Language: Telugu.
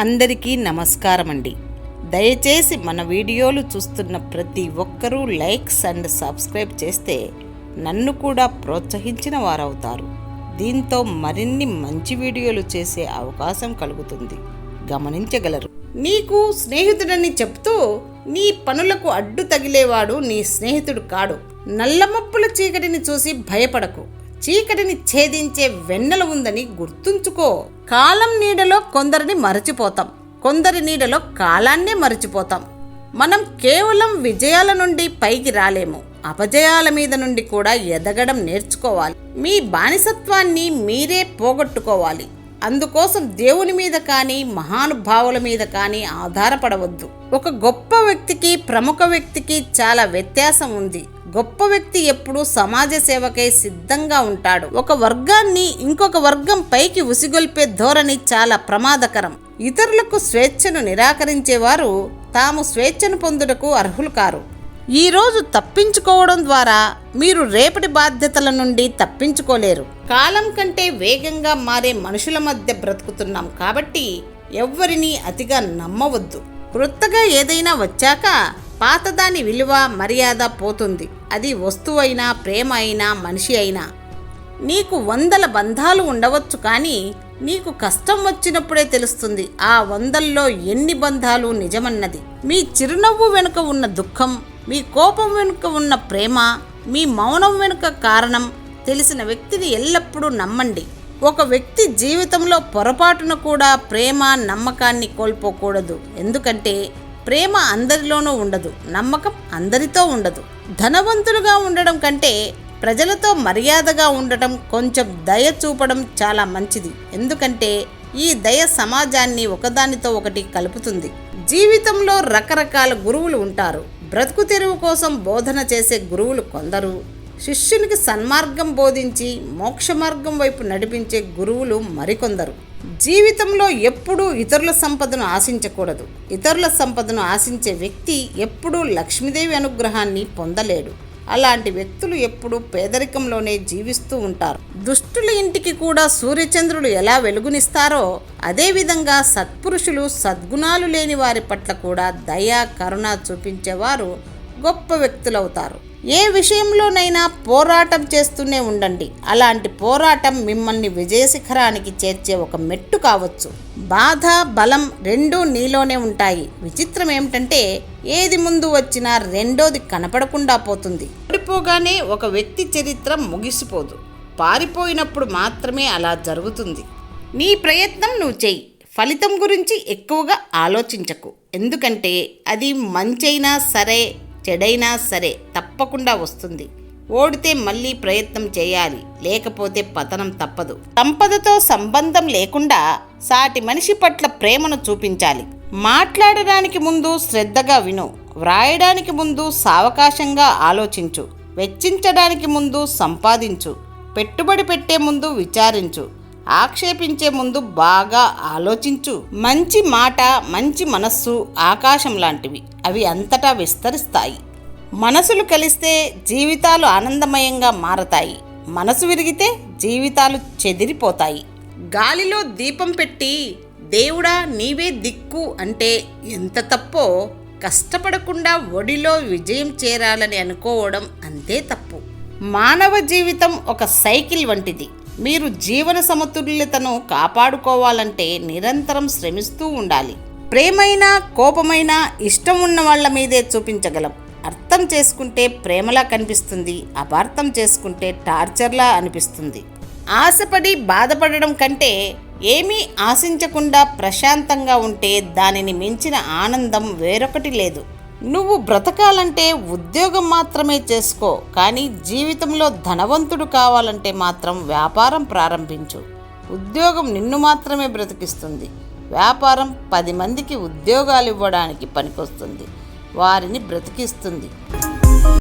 అందరికీ నమస్కారం అండి. దయచేసి మన వీడియోలు చూస్తున్న ప్రతి ఒక్కరూ లైక్స్ అండ్ సబ్స్క్రైబ్ చేస్తే నన్ను కూడా ప్రోత్సహించిన వారవుతారు. దీంతో మరిన్ని మంచి వీడియోలు చేసే అవకాశం కలుగుతుంది, గమనించగలరు. నీకు స్నేహితుడని చెప్తూ నీ పనులకు అడ్డు తగిలేవాడు నీ స్నేహితుడు కాడు. నల్లమప్పుల చీకటిని చూసి భయపడకు, చీకటిని ఛేదించే వెన్నెల ఉందని గుర్తుంచుకో. కాలం నీడలో కొందరిని మరచిపోతాం, కొందరి నీడలో కాలాన్నే మరచిపోతాం. మనం కేవలం విజయాల నుండి పైకి రాలేము, అపజయాల మీద నుండి కూడా ఎదగడం నేర్చుకోవాలి. మీ బానిసత్వాన్ని మీరే పోగొట్టుకోవాలి. అందుకోసం దేవుని మీద కానీ మహానుభావుల మీద కానీ ఆధారపడవద్దు. ఒక గొప్ప వ్యక్తికి ప్రముఖ వ్యక్తికి చాలా వ్యత్యాసం ఉంది. గొప్ప వ్యక్తి ఎప్పుడూ సమాజ సేవకై సిద్ధంగా ఉంటాడు. ఒక వర్గాన్ని ఇంకొక వర్గం పైకి ఉసిగొల్పే ధోరణి చాలా ప్రమాదకరం. ఇతరులకు స్వేచ్ఛను నిరాకరించేవారు తాము స్వేచ్ఛను పొందుటకు అర్హులు కారు. ఈరోజు తప్పించుకోవడం ద్వారా మీరు రేపటి బాధ్యతల నుండి తప్పించుకోలేరు. కాలం కంటే వేగంగా మారే మనుషుల మధ్య బ్రతుకుతున్నాం కాబట్టి ఎవ్వరినీ అతిగా నమ్మవద్దు. క్రొత్తగా ఏదైనా వచ్చాక పాతదాని విలువ మర్యాద పోతుంది. అది వస్తువైనా ప్రేమ అయినా మనిషి అయినా. నీకు 100 బంధాలు ఉండవచ్చు, కానీ నీకు కష్టం వచ్చినప్పుడే తెలుస్తుంది ఆ 100లో ఎన్ని బంధాలు నిజమన్నది. మీ చిరునవ్వు వెనుక ఉన్న దుఃఖం, మీ కోపం వెనుక ఉన్న ప్రేమ, మీ మౌనం వెనుక కారణం తెలిసిన వ్యక్తిని ఎల్లప్పుడూ నమ్మండి. ఒక వ్యక్తి జీవితంలో పొరపాటున కూడా ప్రేమ నమ్మకాన్ని కోల్పోకూడదు. ఎందుకంటే ప్రేమ అందరిలోనూ ఉండదు, నమ్మకం అందరితో ఉండదు. ధనవంతులుగా ఉండడం కంటే ప్రజలతో మర్యాదగా ఉండటం, కొంచెం దయ చూపడం చాలా మంచిది. ఎందుకంటే ఈ దయ సమాజాన్ని ఒకదానితో ఒకటి కలుపుతుంది. జీవితంలో రకరకాల గురువులు ఉంటారు. బ్రతుకు తెరువు కోసం బోధన చేసే గురువులు కొందరు, శిష్యునికి సన్మార్గం బోధించి మోక్ష మార్గం వైపు నడిపించే గురువులు మరికొందరు. జీవితంలో ఎప్పుడూ ఇతరుల సంపదను ఆశించకూడదు. ఇతరుల సంపదను ఆశించే వ్యక్తి ఎప్పుడూ లక్ష్మీదేవి అనుగ్రహాన్ని పొందలేడు. అలాంటి వ్యక్తులు ఎప్పుడూ పేదరికంలోనే జీవిస్తూ ఉంటారు. దుష్టుల ఇంటికి కూడా సూర్యచంద్రులు ఎలా వెలుగునిస్తారో అదేవిధంగా సత్పురుషులు సద్గుణాలు లేని వారి పట్ల కూడా దయ కరుణ చూపించేవారు గొప్ప వ్యక్తులవుతారు. ఏ విషయంలోనైనా పోరాటం చేస్తూనే ఉండండి. అలాంటి పోరాటం మిమ్మల్ని విజయశిఖరానికి చేర్చే ఒక మెట్టు కావచ్చు. బాధ బలం రెండూ నీలోనే ఉంటాయి. విచిత్రం ఏమిటంటే ఏది ముందు వచ్చినా రెండోది కనపడకుండా పోతుంది. ఓడిపోగానే ఒక వ్యక్తి చరిత్ర ముగిసిపోదు, పారిపోయినప్పుడు మాత్రమే అలా జరుగుతుంది. నీ ప్రయత్నం నువ్వు చెయ్యి, ఫలితం గురించి ఎక్కువగా ఆలోచించకు. ఎందుకంటే అది మంచైనా సరే చెడైనా సరే తప్పకుండా వస్తుంది. ఓడితే మళ్ళీ ప్రయత్నం చేయాలి, లేకపోతే పతనం తప్పదు. సంపదతో సంబంధం లేకుండా సాటి మనిషి పట్ల ప్రేమను చూపించాలి. మాట్లాడడానికి ముందు శ్రద్ధగా విను, వ్రాయడానికి ముందు సావకాశంగా ఆలోచించు, వెచ్చించడానికి ముందు సంపాదించు, పెట్టుబడి పెట్టే ముందు విచారించు, ఆక్షేపించే ముందు బాగా ఆలోచించు. మంచి మాట మంచి మనస్సు ఆకాశం లాంటివి, అవి అంతటా విస్తరిస్తాయి. మనసులు కలిస్తే జీవితాలు ఆనందమయంగా మారతాయి. మనసు విరిగితే జీవితాలు చెదిరిపోతాయి. గాలిలో దీపం పెట్టి దేవుడా నీవే దిక్కు అంటే ఎంత తప్పో, కష్టపడకుండా ఒడిలో విజయం చేరాలని అనుకోవడం అంతే తప్పు. మానవ జీవితం ఒక సైకిల్ వంటిది. మీరు జీవన సమతుల్యతను కాపాడుకోవాలంటే నిరంతరం శ్రమిస్తూ ఉండాలి. ప్రేమైనా కోపమైనా ఇష్టం ఉన్న వాళ్ళ మీదే చూపించగలం. అర్థం చేసుకుంటే ప్రేమలా కనిపిస్తుంది, అపార్థం చేసుకుంటే టార్చర్లా అనిపిస్తుంది. ఆశపడి బాధపడడం కంటే ఏమీ ఆశించకుండా ప్రశాంతంగా ఉంటే దానిని మించిన ఆనందం వేరొకటి లేదు. నువ్వు బ్రతకాలంటే ఉద్యోగం మాత్రమే చేసుకో, కానీ జీవితంలో ధనవంతుడు కావాలంటే మాత్రం వ్యాపారం ప్రారంభించు. ఉద్యోగం నిన్ను మాత్రమే బ్రతికిస్తుంది. వ్యాపారం 10 మందికి ఉద్యోగాలు ఇవ్వడానికి పనికొస్తుంది, వారిని బ్రతికిస్తుంది.